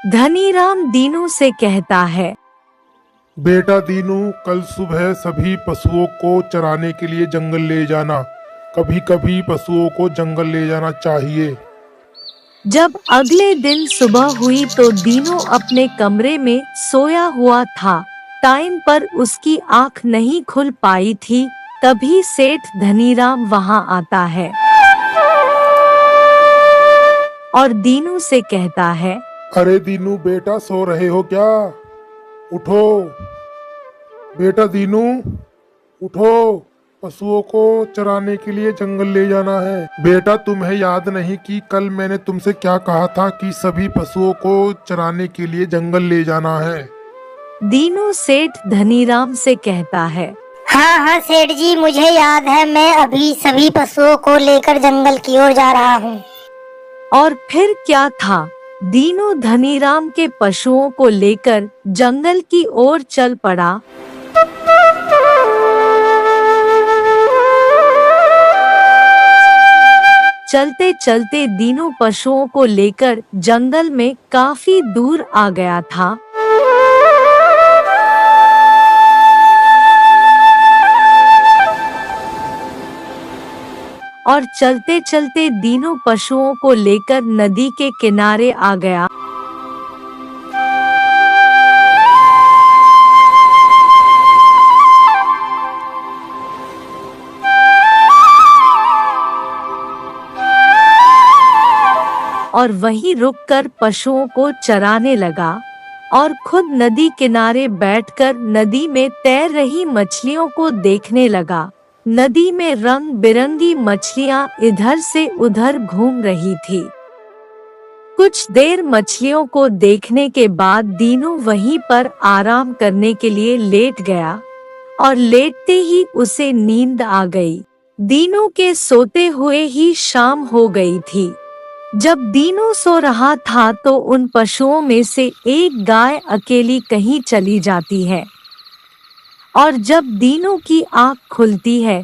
धनीराम दीनू से कहता है, बेटा दीनू, कल सुबह सभी पशुओं को चराने के लिए जंगल ले जाना। कभी कभी पशुओं को जंगल ले जाना चाहिए। जब अगले दिन सुबह हुई तो दीनू अपने कमरे में सोया हुआ था। टाइम पर उसकी आंख नहीं खुल पाई थी। तभी सेठ धनीराम वहां आता है और दीनू से कहता है, अरे दीनू बेटा, सो रहे हो क्या? उठो बेटा दीनू, उठो। पशुओं को चराने के लिए जंगल ले जाना है। बेटा, तुम्हें याद नहीं कि कल मैंने तुमसे क्या कहा था कि सभी पशुओं को चराने के लिए जंगल ले जाना है। दीनू सेठ धनीराम से कहता है, हाँ हाँ सेठ जी, मुझे याद है। मैं अभी सभी पशुओं को लेकर जंगल की ओर जा रहा हूँ। और फिर क्या था, दीनू धनीराम के पशुओं को लेकर जंगल की ओर चल पड़ा। चलते चलते दीनू पशुओं को लेकर जंगल में काफी दूर आ गया था। और चलते चलते दीनू पशुओं को लेकर नदी के किनारे आ गया। और वहीं रुककर पशुओं को चराने लगा और खुद नदी किनारे बैठकर नदी में तैर रही मछलियों को देखने लगा। नदी में रंग बिरंगी मछलियां इधर से उधर घूम रही थी। कुछ देर मछलियों को देखने के बाद दीनू वहीं पर आराम करने के लिए लेट गया और लेटते ही उसे नींद आ गई। दीनू के सोते हुए ही शाम हो गई थी। जब दीनू सो रहा था तो उन पशुओं में से एक गाय अकेली कहीं चली जाती है और जब दीनू की आंख खुलती है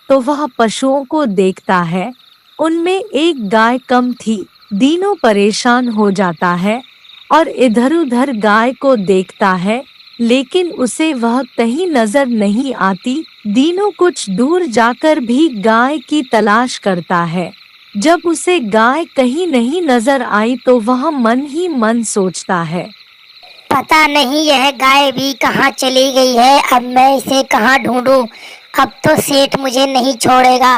तो वह पशुओं को देखता है। उनमें एक गाय कम थी। दीनू परेशान हो जाता है और इधर-उधर गाय को देखता है, लेकिन उसे वह कहीं नजर नहीं आती। दीनू कुछ दूर जाकर भी गाय की तलाश करता है। जब उसे गाय कहीं नहीं नजर आई तो वह मन ही मन सोचता है, पता नहीं यह गाय भी कहाँ चली गई है। अब मैं इसे कहाँ ढूंढूं? अब तो सेठ मुझे नहीं छोड़ेगा।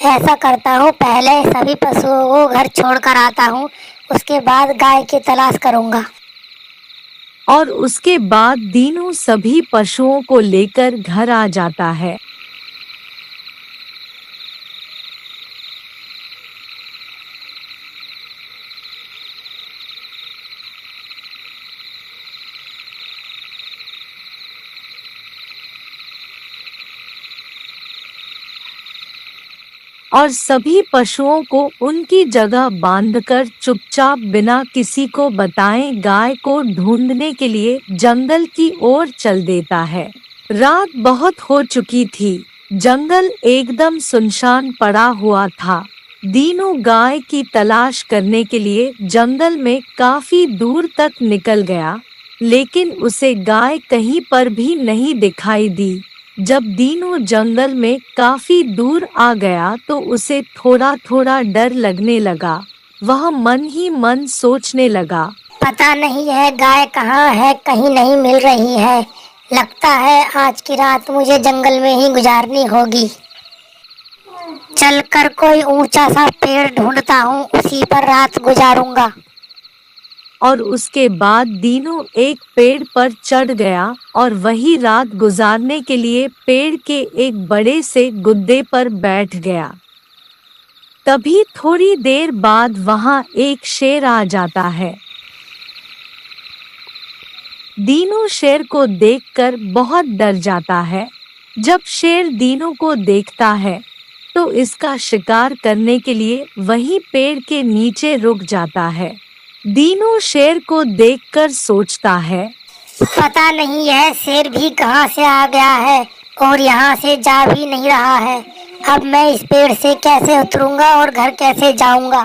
ऐसा करता हूँ, पहले सभी पशुओं को घर छोड़कर आता हूँ, उसके बाद गाय की तलाश करूँगा। और उसके बाद दीनू सभी पशुओं को लेकर घर आ जाता है। और सभी पशुओं को उनकी जगह बांधकर चुपचाप बिना किसी को बताए गाय को ढूंढने के लिए जंगल की ओर चल देता है। रात बहुत हो चुकी थी। जंगल एकदम सुनसान पड़ा हुआ था। दीनू गाय की तलाश करने के लिए जंगल में काफी दूर तक निकल गया, लेकिन उसे गाय कहीं पर भी नहीं दिखाई दी। जब दीनू जंगल में काफी दूर आ गया तो उसे थोड़ा थोड़ा डर लगने लगा। वह मन ही मन सोचने लगा, पता नहीं यह गाय कहाँ है, कहीं नहीं मिल रही है। लगता है आज की रात मुझे जंगल में ही गुजारनी होगी। चलकर कोई ऊंचा सा पेड़ ढूंढता हूँ, उसी पर रात गुजारूंगा। और उसके बाद दीनू एक पेड़ पर चढ़ गया और वही रात गुजारने के लिए पेड़ के एक बड़े से गुद्दे पर बैठ गया। तभी थोड़ी देर बाद वहां एक शेर आ जाता है। दीनू शेर को देखकर बहुत डर जाता है। जब शेर दीनू को देखता है तो इसका शिकार करने के लिए वहीं पेड़ के नीचे रुक जाता है। दीनू शेर को देखकर सोचता है, पता नहीं यह शेर भी कहाँ से आ गया है और यहाँ से जा भी नहीं रहा है। अब मैं इस पेड़ से कैसे उतरूंगा और घर कैसे जाऊंगा?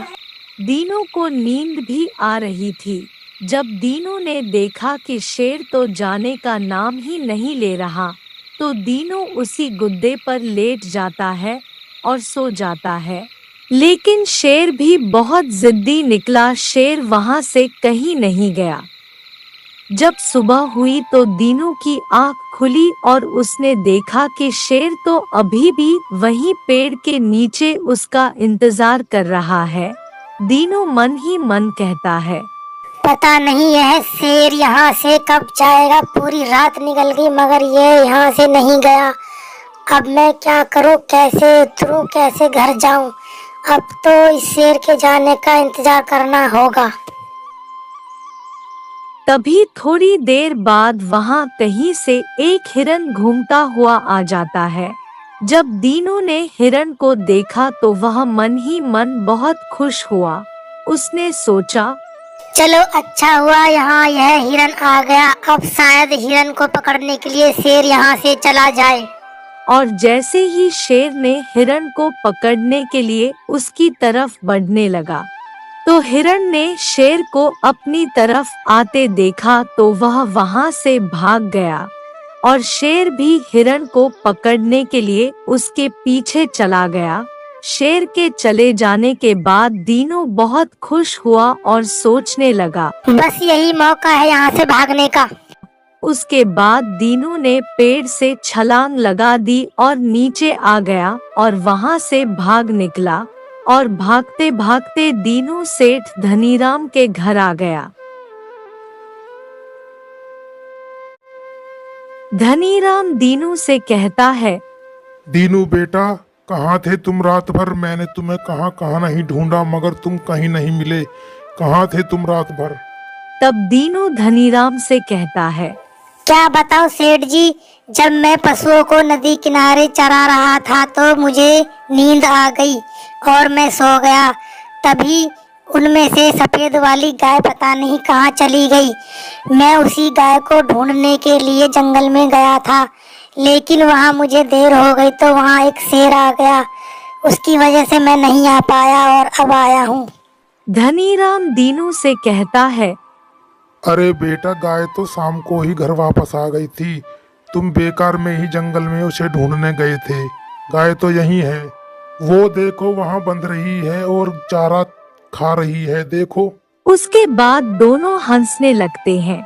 दीनू को नींद भी आ रही थी। जब दीनू ने देखा कि शेर तो जाने का नाम ही नहीं ले रहा, तो दीनू उसी गुद्दे पर लेट जाता है और सो जाता है। लेकिन शेर भी बहुत जिद्दी निकला, शेर वहां से कहीं नहीं गया। जब सुबह हुई तो दीनू की आंख खुली और उसने देखा कि शेर तो अभी भी वहीं पेड़ के नीचे उसका इंतजार कर रहा है। दीनू मन ही मन कहता है, पता नहीं यह शेर यहाँ से कब जाएगा। पूरी रात निकल गई मगर ये यहाँ से नहीं गया। अब मैं क्या करूँ, कैसे उतरूँ, कैसे घर जाऊँ। अब तो इस शेर के जाने का इंतजार करना होगा। तभी थोड़ी देर बाद वहां कहीं से एक हिरन घूमता हुआ आ जाता है। जब दीनू ने हिरन को देखा तो वह मन ही मन बहुत खुश हुआ। उसने सोचा, चलो अच्छा हुआ यहाँ यह हिरन आ गया। अब शायद हिरन को पकड़ने के लिए शेर यहाँ से चला जाए। और जैसे ही शेर ने हिरन को पकड़ने के लिए उसकी तरफ बढ़ने लगा, तो हिरन ने शेर को अपनी तरफ आते देखा तो वह वहां से भाग गया और शेर भी हिरन को पकड़ने के लिए उसके पीछे चला गया। शेर के चले जाने के बाद दीनू बहुत खुश हुआ और सोचने लगा, बस यही मौका है यहाँ से भागने का। उसके बाद दीनू ने पेड़ से छलांग लगा दी और नीचे आ गया और वहां से भाग निकला और भागते भागते दीनू सेठ धनीराम के घर आ गया। धनीराम दीनू से कहता है, दीनू बेटा, कहाँ थे तुम रात भर? मैंने तुम्हें कहाँ कहाँ नहीं ढूंढा मगर तुम कहीं नहीं मिले। कहाँ थे तुम रात भर? तब दीनू धनीराम से कहता है, क्या बताऊं सेठ जी, जब मैं पशुओं को नदी किनारे चरा रहा था तो मुझे नींद आ गई और मैं सो गया। तभी उनमें से सफेद वाली गाय पता नहीं कहाँ चली गई। मैं उसी गाय को ढूंढने के लिए जंगल में गया था, लेकिन वहाँ मुझे देर हो गई तो वहाँ एक शेर आ गया। उसकी वजह से मैं नहीं आ पाया और अब आया हूँ। धनीराम दीनू से कहता है, अरे बेटा, गाय तो शाम को ही घर वापस आ गई थी। तुम बेकार में ही जंगल में उसे ढूंढने गए थे। गाय तो यहीं है, वो देखो वहाँ बंध रही है और चारा खा रही है, देखो। उसके बाद दोनों हंसने लगते हैं।